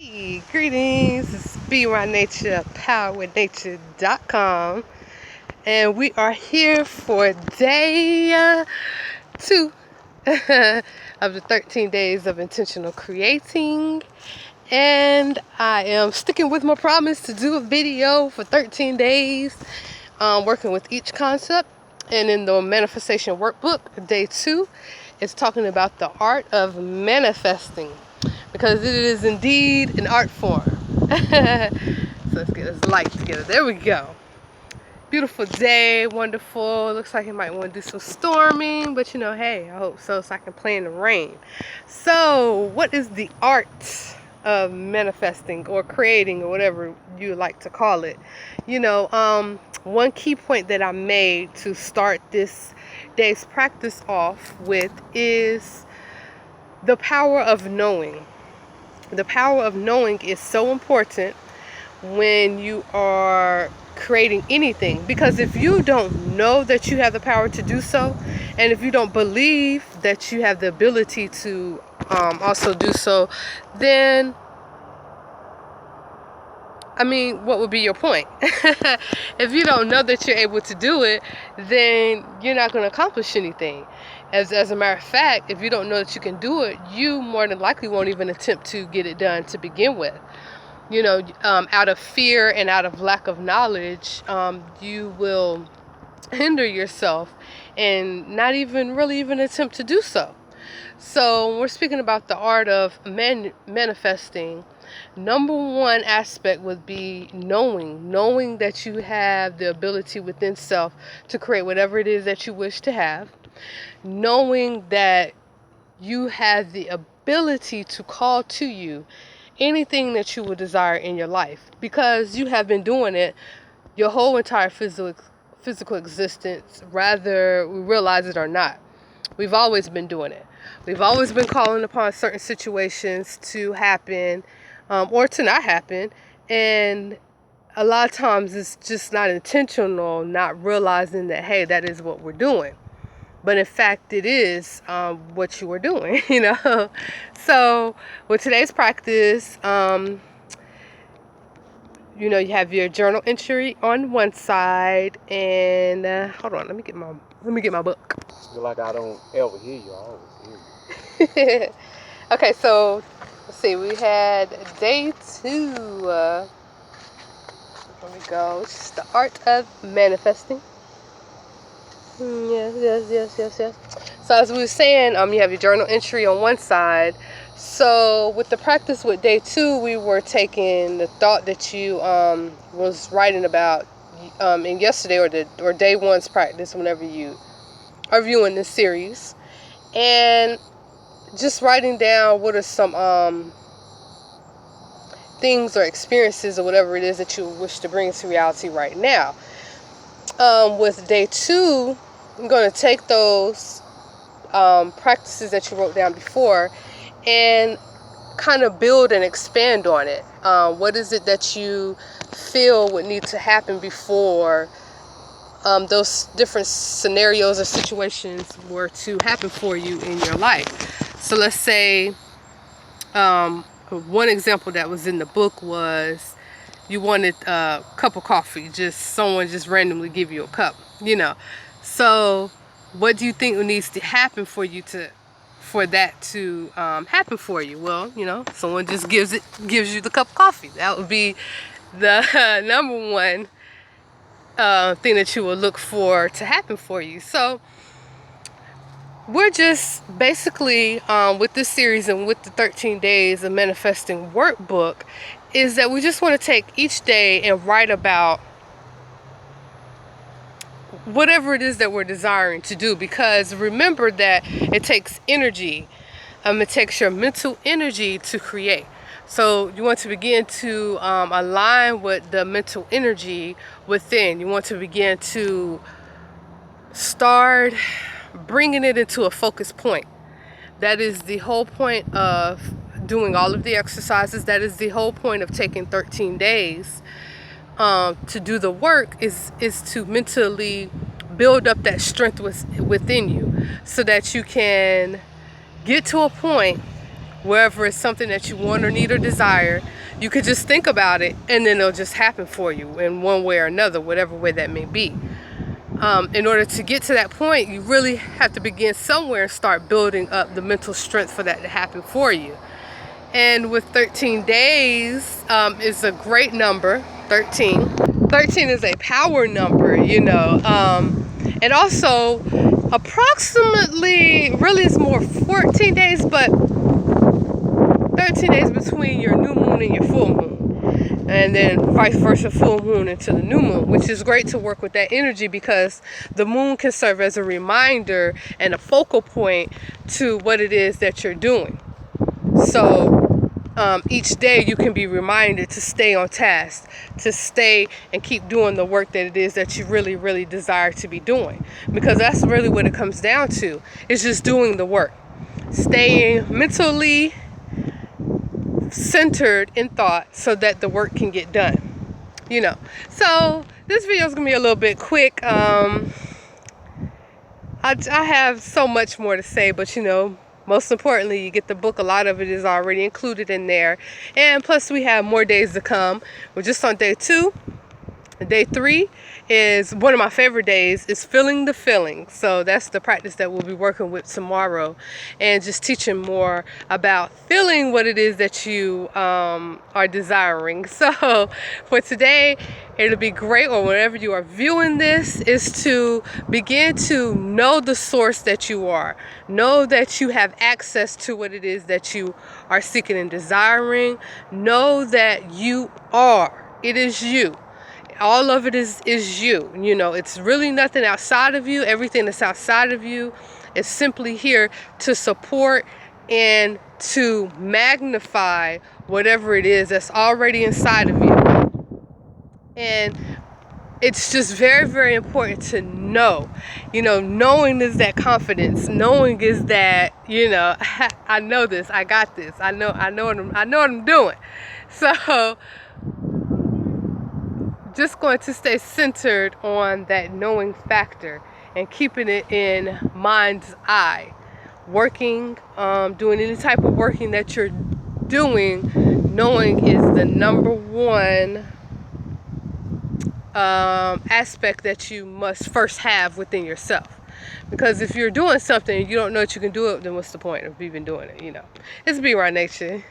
Hey, greetings. It's Be My Nature, powerwithnature.com, and we are here for day 2 of the 13 days of intentional creating. And I am sticking with my promise to do a video for 13 days, working with each concept. And in the manifestation workbook, day 2 is talking about the art of manifesting, because it is indeed an art form. So let's get this light together. There we go. Beautiful day, wonderful. Looks like it might want to do some storming, but hey, I hope so I can play in the rain. So what is the art of manifesting or creating, or whatever you like to call it? One key point that I made to start this day's practice off with is the power of knowing. The power of knowing is so important when you are creating anything, because if you don't know that you have the power to do so, and if you don't believe that you have the ability to also do so, then what would be your point? If you don't know that you're able to do it, then you're not going to accomplish anything. As a matter of fact, if you don't know that you can do it, you more than likely won't even attempt to get it done to begin with. Out of fear and out of lack of knowledge, you will hinder yourself and not even attempt to do so. So when we're speaking about the art of manifesting, number one aspect would be knowing that you have the ability within self to create whatever it is that you wish to have, knowing that you have the ability to call to you anything that you would desire in your life, because you have been doing it your whole entire physical existence, whether we realize it or not. We've always been doing it. We've always been calling upon certain situations to happen, or to not happen, and a lot of times it's just not intentional, not realizing that, hey, that is what we're doing. But in fact, it is what you are doing, So with today's practice, you have your journal entry on one side, and hold on, let me get my book. Feel like I don't ever hear you. I always hear you. Okay, so let's see. We had day 2. Here we go. It's the art of manifesting. Yes. So as we were saying, you have your journal entry on one side. So with the practice with day 2, we were taking the thought that you was writing about in yesterday, or day 1's practice, whenever you are viewing this series, and just writing down what are some things or experiences or whatever it is that you wish to bring into reality right now. With day 2, I'm going to take those practices that you wrote down before and kind of build and expand on it. What is it that you feel would need to happen before those different scenarios or situations were to happen for you in your life? So let's say one example that was in the book was you wanted a cup of coffee, someone just randomly give you a cup, So what do you think needs to happen for that to happen for you? Well, someone just gives you the cup of coffee. That would be the number one thing that you will look for to happen for you. So we're just basically with this series and with the 13 days of manifesting workbook, is that we just want to take each day and write about whatever it is that we're desiring to do, because remember that it takes energy. It takes your mental energy to create. So you want to begin to align with the mental energy within. You want to begin to start bringing it into a focus point. That is the whole point of doing all of the exercises. That is the whole point of taking 13 days to do the work, is to mentally build up that strength within you, so that you can get to a point wherever it's something that you want or need or desire, you could just think about it and then it'll just happen for you in one way or another, whatever way that may be. In order to get to that point, you really have to begin somewhere and start building up the mental strength for that to happen for you. And with 13 days is a great number, 13. 13 is a power number, you know. And also, approximately, really it's more 14 days, but 13 days between your new moon and your full moon. And then vice versa, full moon into the new moon, which is great to work with that energy because the moon can serve as a reminder and a focal point to what it is that you're doing. So each day you can be reminded to stay on task, to stay and keep doing the work that it is that you really, really desire to be doing. Because that's really what it comes down to. It's just doing the work. Staying mentally centered in thought so that the work can get done. You know. So this video is going to be a little bit quick. I have so much more to say, but you know, most importantly, you get the book. A lot of it is already included in there. And plus we have more days to come. We're just on day 2. Day 3 is one of my favorite days, is feeling the feeling. So that's the practice that we'll be working with tomorrow, and just teaching more about feeling what it is that you are desiring. So for today, it'll be great, or whenever you are viewing this, is to begin to know the source that you are. Know that you have access to what it is that you are seeking and desiring. Know that you are. It is you. All of it is you. You know, it's really nothing outside of you. Everything that's outside of you is simply here to support and to magnify whatever it is that's already inside of you. And it's just very, very important to know. You know, knowing is that confidence. Knowing is that, you know, I know this. I got this. I know what I'm doing. So just going to stay centered on that knowing factor and keeping it in mind's eye. Working, doing any type of working that you're doing, knowing is the number one aspect that you must first have within yourself. Because if you're doing something and you don't know that you can do it, then what's the point of even doing it, you know? It's Be Right Nature.